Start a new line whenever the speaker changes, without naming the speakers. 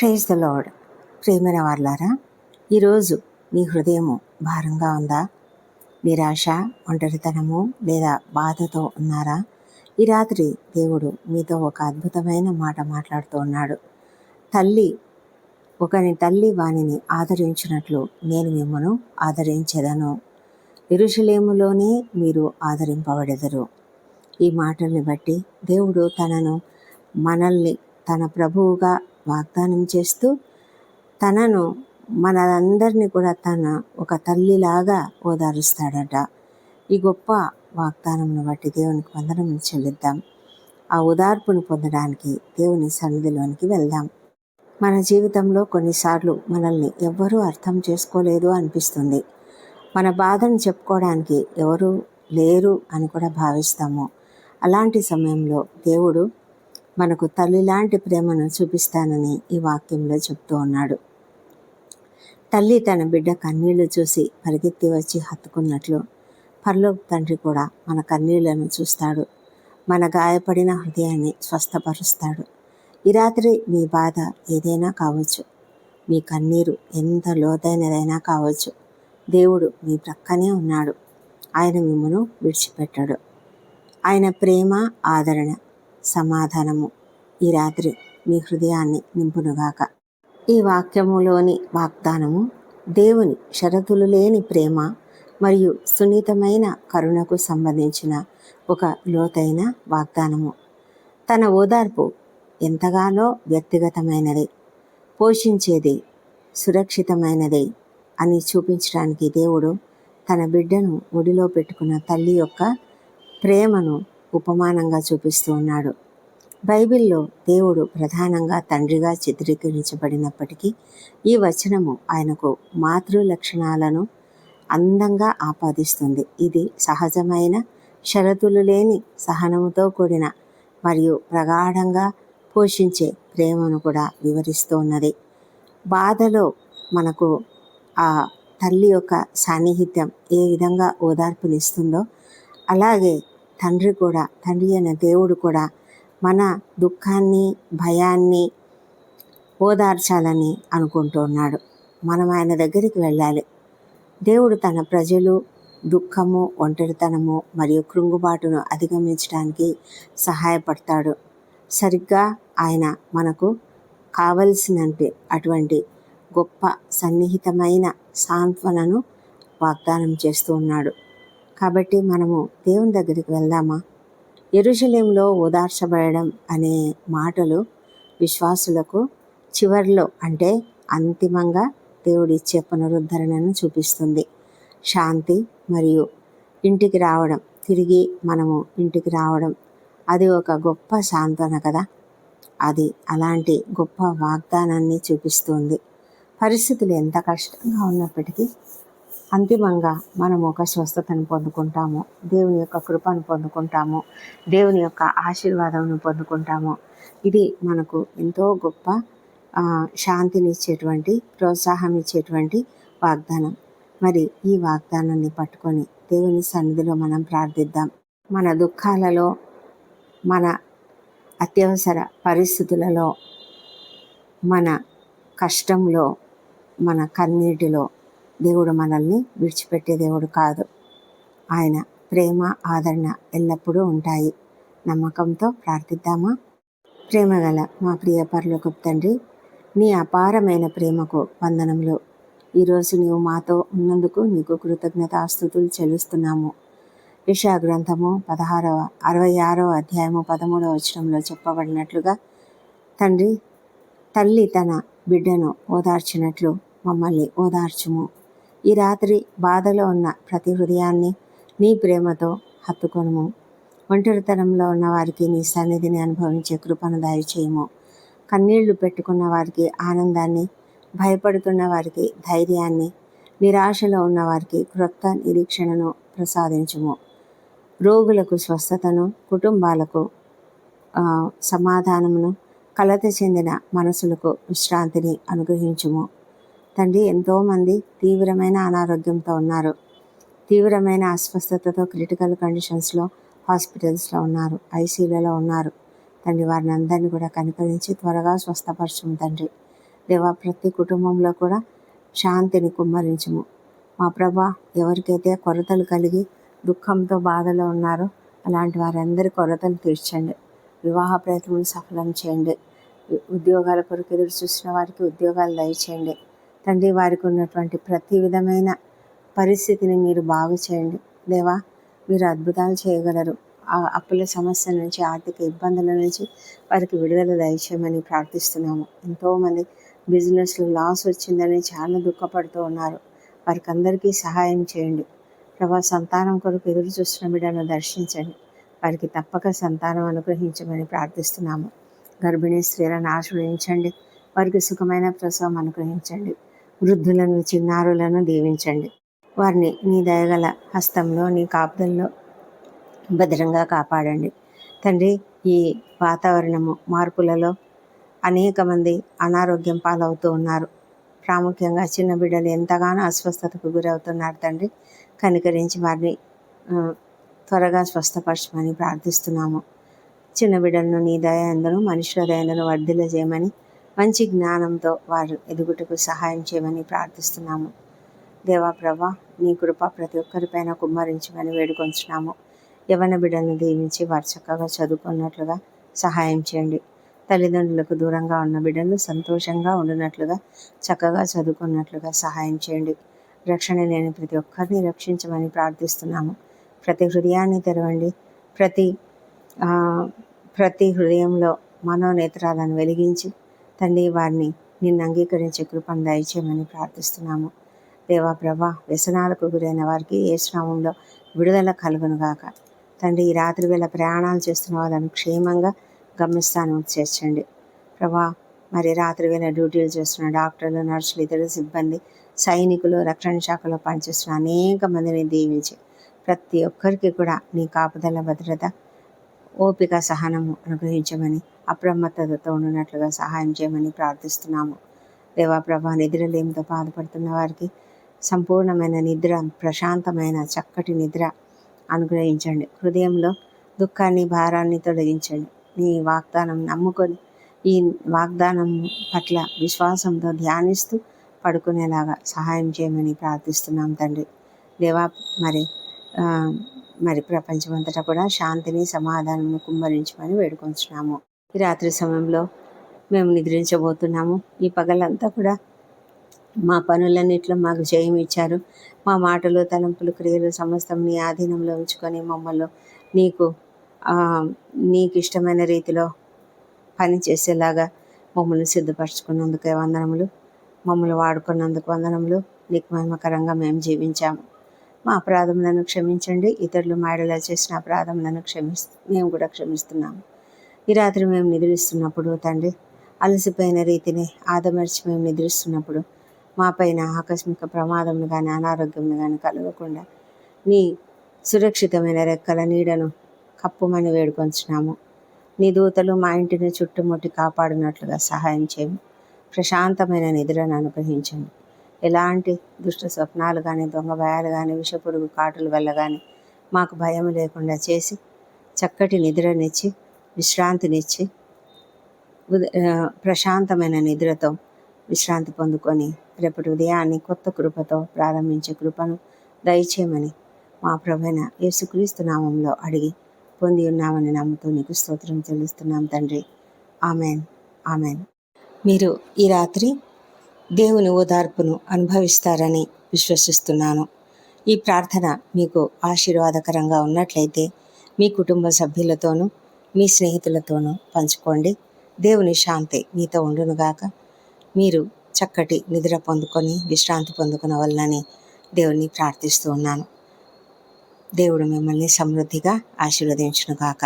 Praise the lord. ప్రియమైన వారలారా, ఈరోజు మీ హృదయము భారంగా ఉందా? నిరాశ, ఒంటరితనము లేదా బాధతో ఉన్నారా? ఈ రాత్రి దేవుడు మీతో ఒక అద్భుతమైన మాట మాట్లాడుతూ ఉన్నాడు. ఒకని తల్లి వానిని ఆదరించినట్లు నేను మిమ్మను ఆదరించెదను. యెరూషలేములోనే మీరు ఆదరింపబడెదరు. ఈ మాటల్ని బట్టి దేవుడు మనల్ని తన ప్రభువుగా వాగ్దానం చేస్తూ మనందరినీ కూడా తన ఒక తల్లిలాగా ఓదారుస్తాడట. ఈ గొప్ప వాగ్దానంను బట్టి దేవునికి వందనం చెల్లిద్దాం. ఆ ఓదార్పును పొందడానికి దేవుని సన్నిధిలోనికి వెళ్దాం. మన జీవితంలో కొన్నిసార్లు మనల్ని ఎవ్వరూ అర్థం చేసుకోలేదు అనిపిస్తుంది. మన బాధను చెప్పుకోవడానికి ఎవరు లేరు అని కూడా భావిస్తాము. అలాంటి సమయంలో దేవుడు మనకు తల్లిలాంటి ప్రేమను చూపిస్తానని ఈ వాక్యంలో చెప్తూ ఉన్నాడు. తల్లి తన బిడ్డ కన్నీళ్లు చూసి పరిగెత్తి వచ్చి హత్తుకున్నట్లు పరలోక తండ్రి కూడా మన కన్నీళ్లను చూస్తాడు. మన గాయపడిన హృదయాన్ని స్వస్థపరుస్తాడు. ఈ రాత్రి మీ బాధ ఏదైనా కావచ్చు, మీ కన్నీరు ఎంత లోతైనదైనా కావచ్చు, దేవుడు మీ ప్రక్కనే ఉన్నాడు. ఆయన మిమ్మను విడిచిపెట్టాడు. ఆయన ప్రేమ, ఆదరణ, సమాధానము ఈ రాత్రి మీ హృదయాన్ని నింపునుగాక. ఈ వాక్యములోని వాగ్దానము దేవుని షరతులు లేని ప్రేమ మరియు సున్నితమైన కరుణకు సంబంధించిన ఒక లోతైన వాగ్దానము. తన ఓదార్పు ఎంతగానో వ్యక్తిగతమైనది, పోషించేది, సురక్షితమైనది అని చూపించడానికి దేవుడు తన బిడ్డను ఒడిలో పెట్టుకున్న తల్లి యొక్క ప్రేమను ఉపమానంగా చూపిస్తూ ఉన్నాడు. బైబిల్లో దేవుడు ప్రధానంగా తండ్రిగా చిత్రీకరించబడినప్పటికీ ఈ వచనము ఆయనకు మాతృ లక్షణాలను అందంగా ఆపాదిస్తుంది. ఇది సహజమైన, షరతులు లేని సహనముతో కూడిన మరియు ప్రగాఢంగా పోషించే ప్రేమను కూడా వివరిస్తూ ఉన్నది. బాధలో మనకు ఆ తల్లి యొక్క సాన్నిహిత్యం ఏ విధంగా ఓదార్పునిస్తుందో అలాగే తండ్రి అయిన దేవుడు కూడా మన దుఃఖాన్ని, భయాన్ని ఓదార్చాలని అనుకుంటూ ఉన్నాడు. మనం ఆయన దగ్గరికి వెళ్ళాలి. దేవుడు తన ప్రజలు దుఃఖము, ఒంటరితనము మరియు కృంగుబాటును అధిగమించడానికి సహాయపడతాడు. సరిగ్గా ఆయన మనకు అటువంటి గొప్ప సన్నిహితమైన సాంత్వనను వాగ్దానం చేస్తూ ఉన్నాడు. కాబట్టి మనము దేవుని దగ్గరికి వెళ్దామా? యెరూషలేములో ఓదార్చబడడం అనే మాటలు విశ్వాసులకు చివరిలో, అంటే అంతిమంగా దేవుడిచ్చే పునరుద్ధరణను చూపిస్తుంది. శాంతి మరియు ఇంటికి రావడం, తిరిగి మనము ఇంటికి రావడం, అది ఒక గొప్ప సాంత్వన కదా. అది అలాంటి గొప్ప వాగ్దానాన్ని చూపిస్తుంది. పరిస్థితులు ఎంత కష్టంగా ఉన్నప్పటికీ అంతిమంగా మనం ఒక స్వస్థతను పొందుకుంటాము, దేవుని యొక్క కృపను పొందుకుంటాము, దేవుని యొక్క ఆశీర్వాదమును పొందుకుంటాము. ఇది మనకు ఎంతో గొప్ప శాంతినిచ్చేటువంటి, ప్రోత్సాహం ఇచ్చేటువంటి వాగ్దానం. మరి ఈ వాగ్దానాన్ని పట్టుకొని దేవుని సన్నిధిలో మనం ప్రార్థిద్దాం. మన దుఃఖాలలో, మన అత్యవసర పరిస్థితులలో, మన కష్టంలో, మన కన్నీటిలో దేవుడు మనల్ని విడిచిపెట్టే దేవుడు కాదు. ఆయన ప్రేమ, ఆదరణ ఎల్లప్పుడూ ఉంటాయి. నమ్మకంతో ప్రార్థిద్దామా? ప్రేమగల మా ప్రియ పరలోకపు తండ్రి, నీ అపారమైన ప్రేమకు వందనములు. ఈరోజు నీవు మాతో ఉన్నందుకు నీకు కృతజ్ఞతాస్తుతులు చెల్లిస్తున్నాము. యెషయా గ్రంథము 66వ అధ్యాయము 13వ వచనంలో చెప్పబడినట్లుగా తండ్రి, తల్లి తన బిడ్డను ఓదార్చినట్లు మమ్మల్ని ఓదార్చుము. ఈ రాత్రి బాధలో ఉన్న ప్రతి హృదయాన్ని నీ ప్రేమతో హత్తుకొనుము. ఒంటరితనంలో ఉన్న వారికి నీ సన్నిధిని అనుభవించే కృపను దయచేయము. కన్నీళ్లు పెట్టుకున్న వారికి ఆనందాన్ని, భయపడుతున్న వారికి ధైర్యాన్ని, నిరాశలో ఉన్న వారికి క్రొత్త నిరీక్షణను ప్రసాదించుము. రోగులకు స్వస్థతను, కుటుంబాలకు సమాధానమును, కలత చెందిన మనసులకు విశ్రాంతిని అనుగ్రహించుము. తండ్రి, ఎంతోమంది తీవ్రమైన అనారోగ్యంతో ఉన్నారు, తీవ్రమైన అస్వస్థతతో క్రిటికల్ కండిషన్స్లో హాస్పిటల్స్లో ఉన్నారు, ఐసీయూలలో ఉన్నారు. తండ్రి, వారిని అందరినీ కూడా కనికరించి త్వరగా స్వస్థపరచుము తండ్రి. దేవా, ప్రతి కుటుంబంలో కూడా శాంతిని కుమ్మరించుము. మా ప్రభా, ఎవరికైతే కొరతలు కలిగి దుఃఖంతో బాధలో ఉన్నారో అలాంటి వారందరి కొరతలు తీర్చండి. వివాహ ప్రయత్నం సఫలం చేయండి. ఉద్యోగాల కొరకు ఎదురు చూసిన వారికి ఉద్యోగాలు దయచేయండి. తండ్రి, వారికి ఉన్నటువంటి ప్రతి విధమైన పరిస్థితిని మీరు బాగు చేయండి. దేవా, మీరు అద్భుతాలు చేయగలరు. ఆ అప్పుల సమస్య నుంచి, ఆర్థిక ఇబ్బందుల నుంచి వారికి విడుదల దయచేయమని ప్రార్థిస్తున్నాము. ఎంతోమంది బిజినెస్లో లాస్ వచ్చిందని చాలా దుఃఖపడుతూ ఉన్నారు. వారికి అందరికీ సహాయం చేయండి. ప్రభా, సంతానం కొరకు ఎదురు చూస్తున్న బిడ్డలను దర్శించండి. వారికి తప్పక సంతానం అనుగ్రహించమని ప్రార్థిస్తున్నాము. గర్భిణీ స్త్రీలను ఆశ్రయించండి. వారికి సుఖమైన ప్రసవం అనుగ్రహించండి. వృద్ధులను, చిన్నారులను దీవించండి. వారిని నీ దయగల హస్తంలో, నీ కాపుదల్లో భద్రంగా కాపాడండి. తండ్రి, ఈ వాతావరణము మార్పులలో అనేక మంది అనారోగ్యం పాలవుతూ ఉన్నారు. ప్రాముఖ్యంగా చిన్న బిడ్డలు ఎంతగానో అస్వస్థతకు గురవుతున్నారు. తండ్రి, కనికరించి వారిని త్వరగా స్వస్థపరచమని ప్రార్థిస్తున్నాము. చిన్న బిడ్డలను నీ దయ యందును మనుషుల దయ యందును వర్ధిల్ల చేయమని, మంచి జ్ఞానంతో వారు ఎదుగుటకు సహాయం చేయమని ప్రార్థిస్తున్నాము. దేవా ప్రభా, నీ కృప ప్రతి ఒక్కరిపైన కుమ్మరించమని వేడుకొంచున్నాము. యవన బిడ్డలను దీవించి వారు చక్కగా చదువుకున్నట్లుగా సహాయం చేయండి. తల్లిదండ్రులకు దూరంగా ఉన్న బిడ్డలు సంతోషంగా ఉండినట్లుగా, చక్కగా చదువుకున్నట్లుగా సహాయం చేయండి. రక్షణ లేని ప్రతి ఒక్కరిని రక్షించమని ప్రార్థిస్తున్నాము. ప్రతి హృదయాన్ని తెరవండి. ప్రతి హృదయంలో మనోనేత్రాలను వెలిగించి తండ్రి, వారిని నిన్ను అంగీకరించే కృపను దయచేయమని ప్రార్థిస్తున్నాము. దేవా ప్రభా, వ్యసనాలకు గురైన వారికి యేసు నామములో విడుదల కలుగునుగాక. తండ్రి, ఈ రాత్రి వేళ ప్రయాణాలు చేస్తున్న వాళ్ళని క్షేమంగా గమ్యస్థానం చేర్చండి. ప్రభా, మరి రాత్రి వేళ డ్యూటీలు చేస్తున్న డాక్టర్లు, నర్సులు, ఇతర సిబ్బంది, సైనికులు, రక్షణ శాఖలో పనిచేస్తున్న అనేక మందిని దీవించి ప్రతి ఒక్కరికి కూడా నీ కాపుదల, భద్రత, ఓపిక, సహనము అనుగ్రహించమని, అప్రమత్తతతో ఉండినట్లుగా సహాయం చేయమని ప్రార్థిస్తున్నాము. దేవా ప్రభా, నిద్రలేమితో బాధపడుతున్న వారికి సంపూర్ణమైన నిద్ర, ప్రశాంతమైన చక్కటి నిద్ర అనుగ్రహించండి. హృదయంలో దుఃఖాన్ని, భారాన్ని తొలగించండి. నీ వాగ్దానం నమ్ముకొని ఈ వాగ్దానం పట్ల విశ్వాసంతో ధ్యానిస్తూ పడుకునేలాగా సహాయం చేయమని ప్రార్థిస్తున్నాం తండ్రి. దేవా, మరి ప్రపంచమంతటా కూడా శాంతిని, సమాధానం కుమ్మరించమని వేడుకొంచున్నాము. ఈ రాత్రి సమయంలో మేము నిద్రించబోతున్నాము. ఈ పగలంతా కూడా మా పనులన్నిట్లో మాకు జయం ఇచ్చారు. మా మాటలు, తలంపులు, క్రియలు సమస్తం నీ ఆధీనంలో ఉంచుకొని మమ్మల్ని నీకు ఇష్టమైన రీతిలో పని చేసేలాగా మమ్మల్ని సిద్ధపరచుకున్నందుకే వందనములు. మమ్మల్ని వాడుకున్నందుకు వందనములు. నీకు మహిమకరంగా మేము జీవించాము. మా అపరాధములను క్షమించండి. ఇతరులు మాడలా చేసిన అపరాధములను మేము కూడా క్షమిస్తున్నాము. ఈ రాత్రి మేము నిద్రిస్తున్నప్పుడు తండ్రి, అలసిపోయిన రీతిని ఆదమర్చి మేము నిద్రిస్తున్నప్పుడు మా పైన ఆకస్మిక ప్రమాదములు కానీ, అనారోగ్యములు కానీ కలగకుండా నీ సురక్షితమైన రెక్కల నీడను కప్పుమని వేడుకొంచున్నాము. నీ దూతలు మా ఇంటిని చుట్టుముట్టి కాపాడినట్లుగా సహాయం చేయము. ప్రశాంతమైన నిద్రను అనుగ్రహించండి. ఎలాంటి దుష్ట స్వప్నాలు కానీ, దొంగ భయాలు కానీ, విషపురుగు కాటుల వల్ల కానీ మాకు భయం లేకుండా చేసి చక్కటి నిద్రనిచ్చి, విశ్రాంతినిచ్చి, ప్రశాంతమైన నిద్రతో విశ్రాంతి పొందుకొని రేపటి ఉదయాన్ని కొత్త కృపతో ప్రారంభించే కృపను దయచేయమని మా ప్రభువైన యేసుక్రీస్తు నామంలో అడిగి పొంది ఉన్నామని నమ్ముతూ నీకు స్తోత్రం చెల్లిస్తున్నాం తండ్రి. Amen, amen. మీరు ఈ రాత్రి దేవుని ఓదార్పును అనుభవిస్తారని విశ్వసిస్తున్నాను. ఈ ప్రార్థన మీకు ఆశీర్వాదకరంగా ఉన్నట్లయితే మీ కుటుంబ సభ్యులతోనూ, మీ స్నేహితులతోనూ పంచుకోండి. దేవుని శాంతి మీతో ఉండునుగాక. మీరు చక్కటి నిద్ర పొందుకొని విశ్రాంతి పొందుకునవలనని దేవుని ప్రార్థిస్తూ ఉన్నాను. దేవుడు మిమ్మల్ని సమృద్ధిగా ఆశీర్వదించునుగాక.